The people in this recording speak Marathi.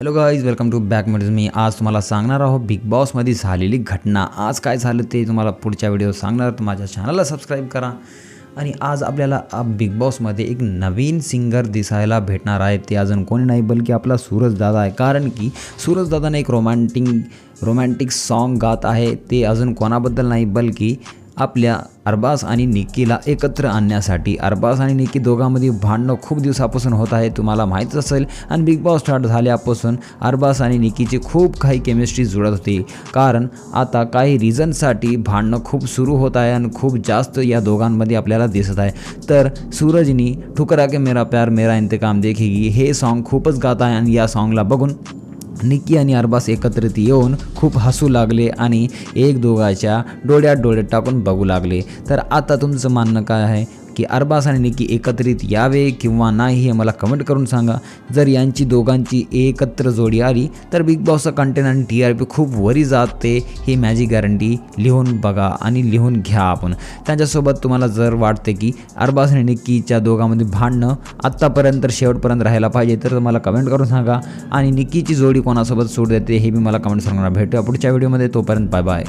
Hello guys, welcome to back मध्ये मी आज तुम्हाला सांगणार आहोत बिग बॉसमध्ये झालेली घटना. आज काय झालं ते तुम्हाला पुढच्या व्हिडिओ सांगणार. तर माझ्या चॅनलला सबस्क्राईब करा. आणि आज आपल्याला बिग बॉसमध्ये एक नवीन सिंगर दिसायला भेटणार आहे. ते अजून कोणी नाही बल्कि आपला सूरज दादा आहे. कारण की सूरज दादाने एक रोमॅन्टिक सॉन्ग गात आहे. ते अजून कोणाबद्दल नाही बल्कि आपल्या अरबाज आणि निक्कीला एकत्र आणण्यासाठी. अरबाज आणि निक्की दोघांमध्ये भांडणं खूप दिवसापासून होत आहे, तुम्हाला माहीत असेल. आणि बिग बॉस स्टार्ट झाल्यापासून अरबाज आणि निक्कीची खूप काही केमिस्ट्री जुळत होती. कारण आता काही रिझनसाठी भांडणं खूप सुरू होत आहे आणि खूप जास्त या दोघांमध्ये आपल्याला दिसत आहे. तर सूरजनी ठुकरा के मेरा प्यार मेरा इंतकाम देखेगी हे सॉन्ग खूपच गात आहे. आणि या सॉन्गला बघून निक्की आणि अरबाज एकत्रित येऊन खूप हसू लागले आणि एक दोघांच्या डोळ्यात डोळे टाकून बघू लागले. तर आता तुमचं म्हणणं काय आहे की अरबाज आणि निक्की एकत्रित यावे किंवा नाही हे मला कमेंट करून सांगा. जर यांची दोघांची एकत्र जोडी आली तर बिग बॉसचा कंटेंट आणि TRP खूप वरी जाते. हे माझी गॅरंटी लिहून बघा आणि लिहून घ्या आपण. त्यांच्यासोबत तुम्हाला जर वाटते की अरबाज आणि निक्कीच्या दोघांमध्ये भांडणं आत्तापर्यंत शेवटपर्यंत राहायला पाहिजे तर मला कमेंट करून सांगा. आणि निक्कीची जोडी कोणासोबत सूट देते हे मी मला कमेंट सांगणार. भेटूया पुढच्या व्हिडिओमध्ये. तोपर्यंत बाय बाय.